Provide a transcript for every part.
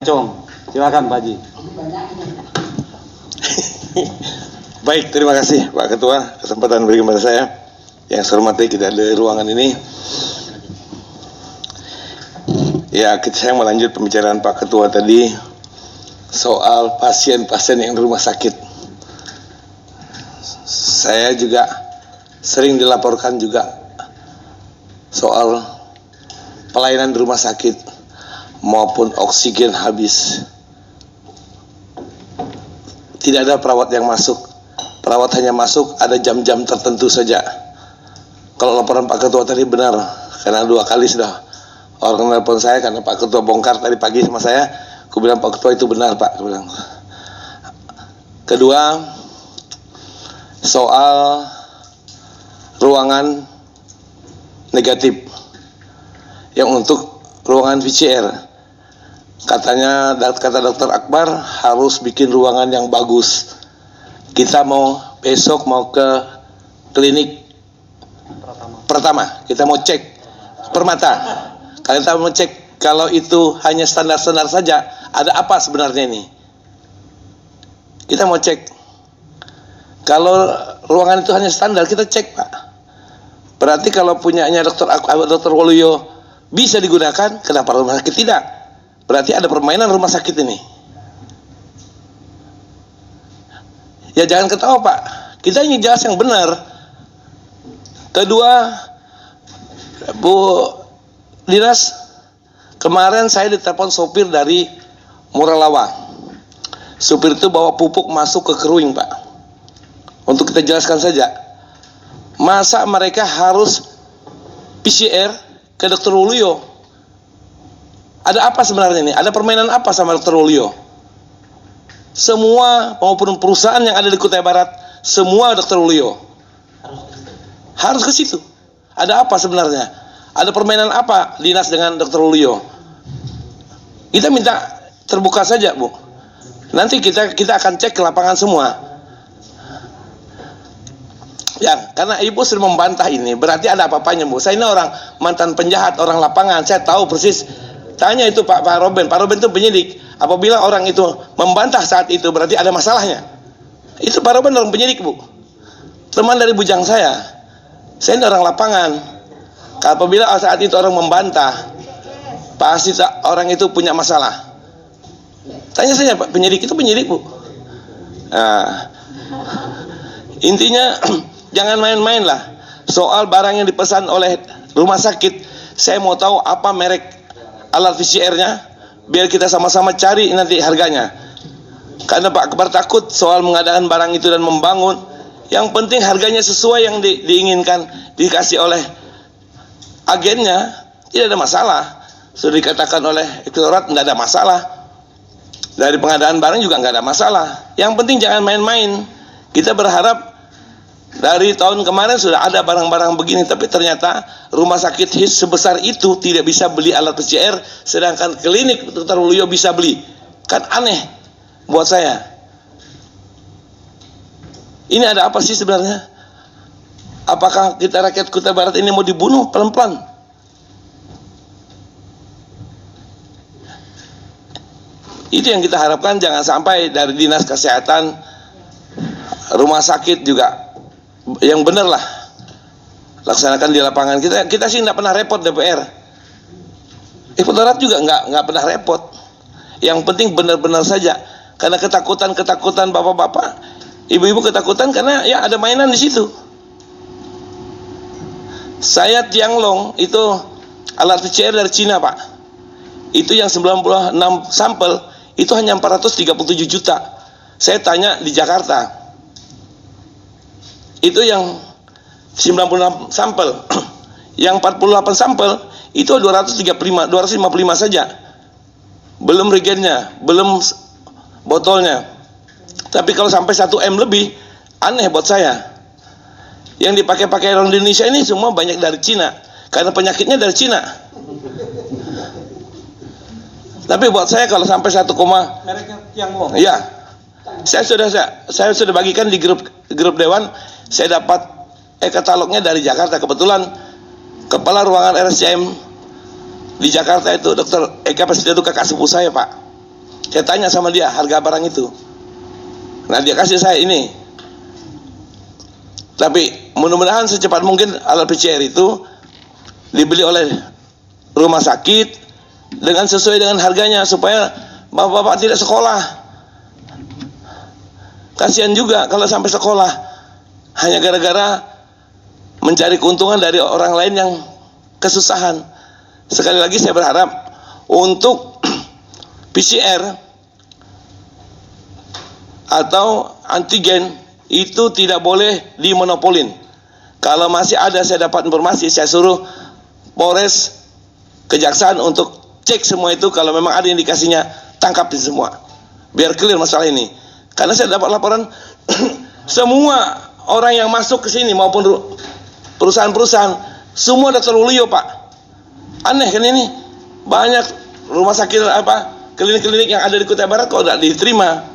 Cung, silakan Pak Haji. Baik, terima kasih Pak Ketua kesempatan beri kepada saya. Yang saya hormati kita di ruangan ini. Ya, saya melanjut pembicaraan Pak Ketua tadi soal pasien-pasien yang di rumah sakit. Saya juga sering dilaporkan juga soal pelayanan di rumah sakit maupun oksigen habis. Tidak ada perawat yang masuk. Perawat hanya masuk ada jam-jam tertentu saja. Kalau laporan Pak Ketua tadi benar, karena 2 kali sudah orang nelpon saya karena Pak Ketua bongkar tadi pagi sama saya. Aku bilang Pak Ketua itu benar Pak. Aku bilang. Kedua, soal ruangan negatif yang untuk ruangan PCR. Katanya, kata Dokter Akbar harus bikin ruangan yang bagus. Kita besok mau ke klinik pertama. Kita mau cek permata. Kalau kita mau cek kalau itu hanya standar-standar saja, ada apa sebenarnya ini? Kita mau cek. Kalau ruangan itu hanya standar, kita cek Pak. Berarti kalau punyanya Dokter Waluyo bisa digunakan, kenapa rumah sakit tidak? Berarti ada permainan rumah sakit ini. Ya jangan ketawa Pak. Kita ingin jelas yang benar. Kedua, Bu Dinas, kemarin saya ditelepon sopir dari Muralawa. Sopir itu bawa pupuk masuk ke Keruing Pak. Untuk kita jelaskan saja. Masa mereka harus PCR ke Dokter Waluyo? Ada apa sebenarnya ini? Ada permainan apa sama Dokter Waluyo? Semua maupun perusahaan yang ada di Kutai Barat, semua Dokter Waluyo harus ke situ. Ada apa sebenarnya? Ada permainan apa dinas dengan Dokter Waluyo? Kita minta terbuka saja Bu. Nanti kita akan cek ke lapangan semua. Ya, karena Ibu sudah membantah ini, berarti ada apa-apanya Bu. Saya ini orang mantan penjahat, orang lapangan, saya tahu persis. Tanya itu Pak Robben itu penyidik. Apabila orang itu membantah saat itu berarti ada masalahnya. Itu Pak Robben orang penyidik Bu. Teman dari bujang saya. Saya ini orang lapangan. Apabila saat itu orang membantah, pasti orang itu punya masalah. Tanya saja Pak penyidik, itu penyidik Bu. Nah, intinya jangan main-main lah. Soal barang yang dipesan oleh rumah sakit, saya mau tahu apa merek alat PCR-nya, biar kita sama-sama cari nanti harganya. Karena Pak Akbar takut soal mengadakan barang itu dan membangun. Yang penting harganya sesuai yang diinginkan, dikasih oleh agennya, tidak ada masalah. Sudah dikatakan oleh Ektorat, nggak ada masalah. Dari pengadaan barang juga nggak ada masalah. Yang penting jangan main-main. Kita berharap dari tahun kemarin sudah ada barang-barang begini, tapi ternyata rumah sakit HIS sebesar itu tidak bisa beli alat PCR, sedangkan klinik Dokter Waluyo bisa beli. Kan aneh buat saya. Ini ada apa sih sebenarnya? Apakah kita rakyat Kutai Barat ini mau dibunuh pelan-pelan? Itu yang kita harapkan, jangan sampai dari Dinas Kesehatan, rumah sakit juga yang benar lah laksanakan di lapangan. Kita sih nggak pernah repot DPR. Ektorat juga nggak pernah repot. Yang penting benar-benar saja. Karena ketakutan bapak-bapak, ibu-ibu ketakutan karena ya ada mainan di situ. Saya Tianglong itu alat PCR dari Cina Pak. Itu yang 96 sampel itu hanya 437 juta. Saya tanya di Jakarta. Itu yang 96 sampel. Yang 48 sampel itu 255 saja. Belum regennya, belum botolnya. Tapi kalau sampai 1 M lebih, aneh buat saya. Yang dipakai orang Indonesia ini semua banyak dari Cina, karena penyakitnya dari Cina. Tapi buat saya kalau sampai 1, Mereknya Tianglong. iya. Saya sudah bagikan di grup dewan. Saya dapat katalognya dari Jakarta. Kebetulan kepala ruangan RSCM di Jakarta itu Dr. Eka Prasetyo itu kakak sepupu saya Pak. Saya tanya sama dia harga barang itu. Nah dia kasih saya ini. Tapi mudah-mudahan secepat mungkin alat PCR itu dibeli oleh rumah sakit dengan sesuai dengan harganya supaya bapak-bapak tidak sekolah. Kasihan juga kalau sampai sekolah hanya gara-gara mencari keuntungan dari orang lain yang kesusahan. Sekali lagi saya berharap untuk PCR atau antigen itu tidak boleh dimonopolin. Kalau masih ada saya dapat informasi, saya suruh Polres, Kejaksaan untuk cek semua itu. Kalau memang ada indikasinya, tangkapin semua biar clear masalah ini. Karena saya dapat laporan semua orang yang masuk ke sini maupun perusahaan-perusahaan semua udah terlalu Pak. Aneh kan ini, banyak rumah sakit klinik-klinik yang ada di Kutai Barat kok tidak diterima.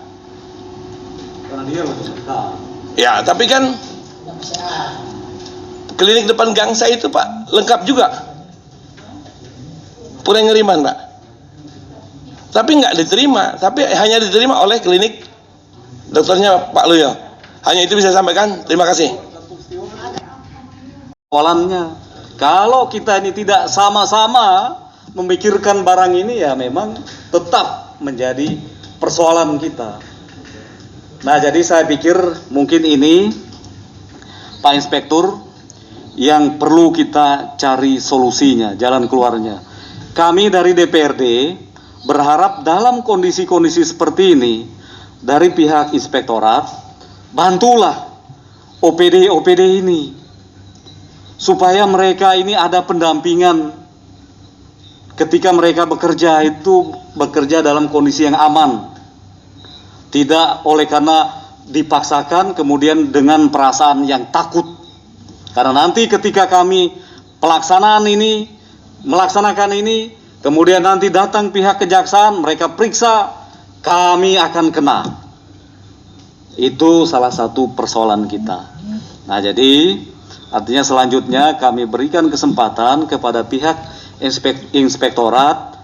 Karena dia Ya, tapi kan klinik depan gang saya itu Pak lengkap juga, Pura Ngeriman Pak. Tapi nggak diterima, tapi hanya diterima oleh klinik dokternya Pak Luyo. Hanya itu bisa saya sampaikan. Terima kasih. Persoalannya, kalau kita ini tidak sama-sama memikirkan barang ini, ya memang tetap menjadi persoalan kita. Nah, jadi saya pikir mungkin ini Pak Inspektur yang perlu kita cari solusinya, jalan keluarnya. Kami dari DPRD berharap dalam kondisi-kondisi seperti ini dari pihak inspektorat, bantulah OPD ini supaya mereka ini ada pendampingan ketika mereka bekerja dalam kondisi yang aman. Tidak oleh karena dipaksakan kemudian dengan perasaan yang takut. Karena nanti ketika kami melaksanakan ini, kemudian nanti datang pihak kejaksaan, mereka periksa, kami akan kena. Itu salah satu persoalan kita. Nah, jadi artinya selanjutnya kami berikan kesempatan kepada pihak inspektorat,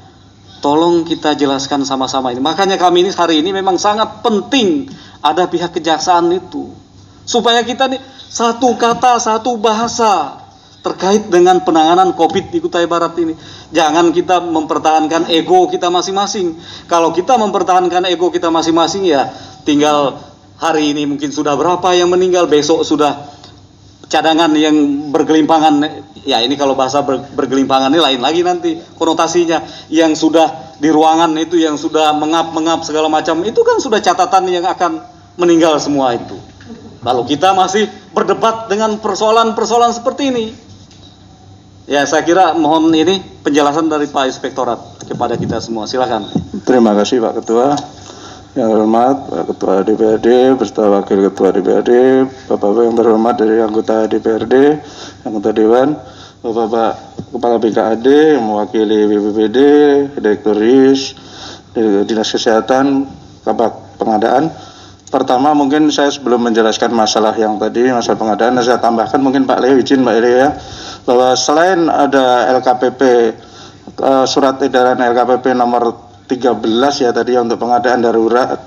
tolong kita jelaskan sama-sama ini. Makanya kami ini hari ini memang sangat penting ada pihak kejaksaan itu. Supaya kita nih satu kata, satu bahasa terkait dengan penanganan COVID di Kutai Barat ini. Jangan kita mempertahankan ego kita masing-masing. Kalau kita mempertahankan ego kita masing-masing, ya tinggal hari ini mungkin sudah berapa yang meninggal, besok sudah cadangan yang bergelimpangan. Ya ini kalau bahasa bergelimpangan ini lain lagi nanti konotasinya. Yang sudah di ruangan itu yang sudah mengap-mengap segala macam, itu kan sudah catatan yang akan meninggal semua itu. Lalu kita masih berdebat dengan persoalan-persoalan seperti ini. Ya saya kira mohon ini penjelasan dari Pak Inspektorat kepada kita semua. Silakan. Terima kasih Pak Ketua. Yang hormat Pak Ketua DPRD beserta Wakil Ketua DPRD, Bapak-Bapak yang terhormat dari anggota DPRD, anggota Dewan, Bapak-Bapak Kepala BKAD yang mewakili BPPD, Direktur RIS, Dinas Kesehatan, Kabak Pengadaan. Pertama mungkin saya sebelum menjelaskan masalah yang tadi, masalah pengadaan, saya tambahkan mungkin Pak Leo, izin Pak Leo ya, bahwa selain ada LKPP, surat edaran LKPP nomor 13 ya tadi untuk pengadaan darurat,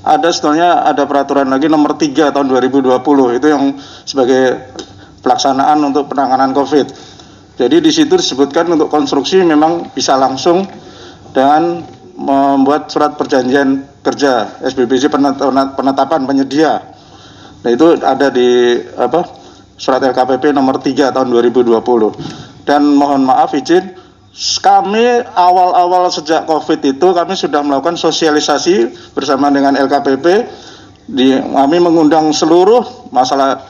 ada sebenarnya ada peraturan lagi nomor 3 tahun 2020 itu yang sebagai pelaksanaan untuk penanganan COVID. Jadi di situ disebutkan untuk konstruksi memang bisa langsung dengan membuat surat perjanjian kerja SBBJ penetapan penyedia. Nah itu ada di surat LKPP nomor 3 tahun 2020. Dan mohon maaf izin, kami awal-awal sejak COVID itu kami sudah melakukan sosialisasi bersama dengan LKPP. Kami mengundang seluruh masalah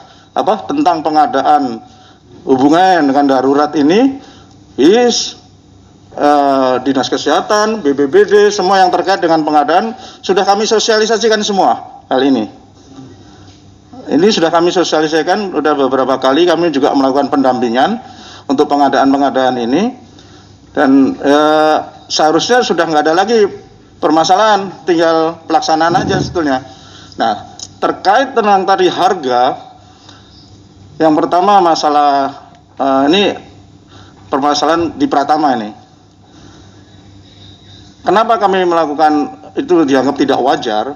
tentang pengadaan hubungan dengan darurat ini, Dinas Kesehatan, BPBD, semua yang terkait dengan pengadaan sudah kami sosialisasikan semua hal ini. Ini sudah kami sosialisasikan, sudah beberapa kali kami juga melakukan pendampingan untuk pengadaan-pengadaan ini. Dan seharusnya sudah nggak ada lagi permasalahan, tinggal pelaksanaan aja sebetulnya. Nah, terkait dengan tadi harga, yang pertama masalah ini permasalahan di Pratama ini. Kenapa kami melakukan itu dianggap tidak wajar,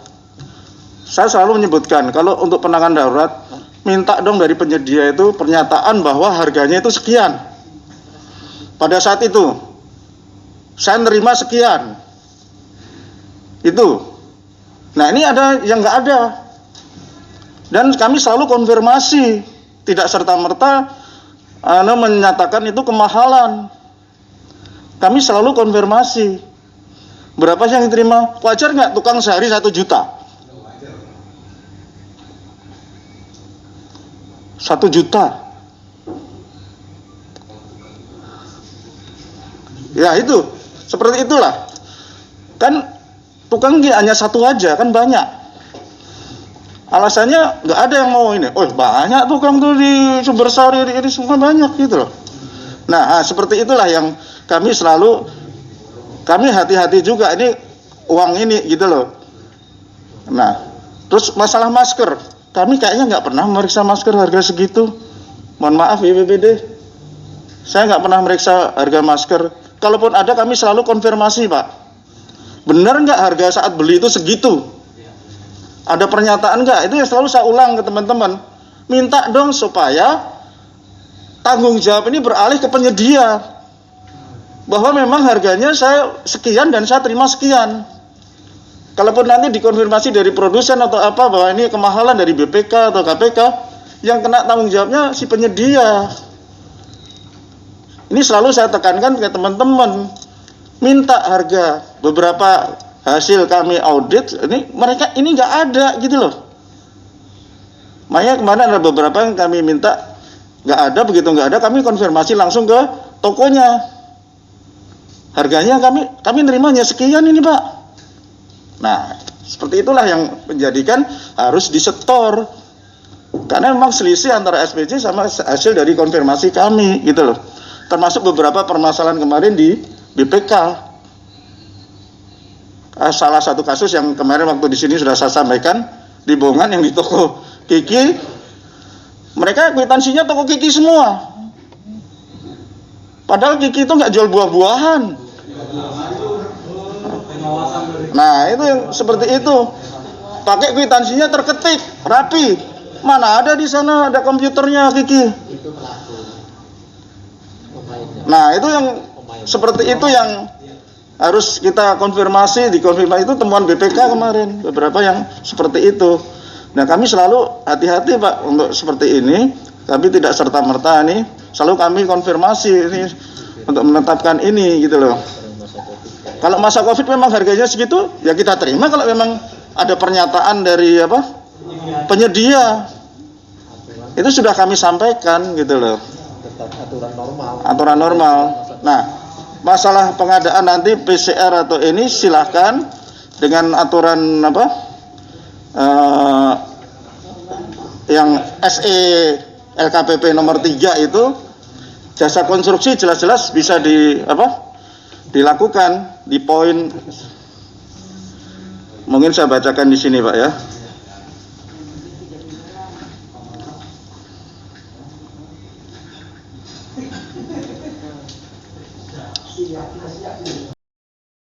saya selalu menyebutkan kalau untuk penanganan darurat minta dong dari penyedia itu pernyataan bahwa harganya itu sekian. Pada saat itu saya nerima sekian. Itu. Nah, ini ada yang nggak ada. Dan kami selalu konfirmasi, tidak serta-merta menyatakan itu kemahalan. Kami selalu konfirmasi. Berapa sih yang diterima? Wajar nggak tukang sehari 1 juta? 1 juta. Ya itu, seperti itulah. Kan tukang hanya satu aja, kan banyak. Alasannya nggak ada yang mau ini. Oh banyak tukang tuh di Sumbersari, ini semua banyak gitu loh. Nah seperti itulah yang kami selalu, kami hati-hati juga ini uang ini gitu loh. Nah terus masalah masker. Kami kayaknya nggak pernah meriksa masker harga segitu. Mohon maaf BPBD, saya nggak pernah meriksa harga masker. Kalaupun ada kami selalu konfirmasi Pak. Benar nggak harga saat beli itu segitu? Ada pernyataan nggak? Itu yang selalu saya ulang ke teman-teman. Minta dong supaya tanggung jawab ini beralih ke penyedia. Bahwa memang harganya saya sekian dan saya terima sekian. Kalaupun nanti dikonfirmasi dari produsen atau apa bahwa ini kemahalan dari BPK atau KPK, yang kena tanggung jawabnya si penyedia. Ini selalu saya tekankan ke teman-teman, minta harga. Beberapa hasil kami audit, ini mereka ini nggak ada gitu loh. Makanya kemarin ada beberapa yang kami minta nggak ada, begitu nggak ada kami konfirmasi langsung ke tokonya. Harganya kami nerimanya sekian ini Pak. Nah, seperti itulah yang menjadikan harus disetor. Karena memang selisih antara SPC sama hasil dari konfirmasi kami gitu loh. Termasuk beberapa permasalahan kemarin di BPK. Salah satu kasus yang kemarin waktu di sini sudah saya sampaikan di Bongan yang di toko Kiki. Mereka kwitansinya toko Kiki semua. Padahal Kiki itu nggak jual buah-buahan. Nah itu yang seperti itu, pakai kwitansinya terketik rapi, mana ada di sana ada komputernya Kiki. Nah itu yang seperti itu yang harus kita konfirmasi, dikonfirmasi itu temuan BPK kemarin beberapa yang seperti itu. Nah kami selalu hati-hati Pak untuk seperti ini, kami tidak serta-merta ini, selalu kami konfirmasi ini untuk menetapkan ini gitu loh. Kalau masa Covid memang harganya segitu, ya kita terima kalau memang ada pernyataan dari penyedia. Itu sudah kami sampaikan gitu loh. Aturan normal. Nah, masalah pengadaan nanti PCR atau ini silahkan dengan aturan yang SE LKPP nomor 3 itu jasa konstruksi jelas-jelas bisa dilakukan di poin, mungkin saya bacakan di sini Pak ya.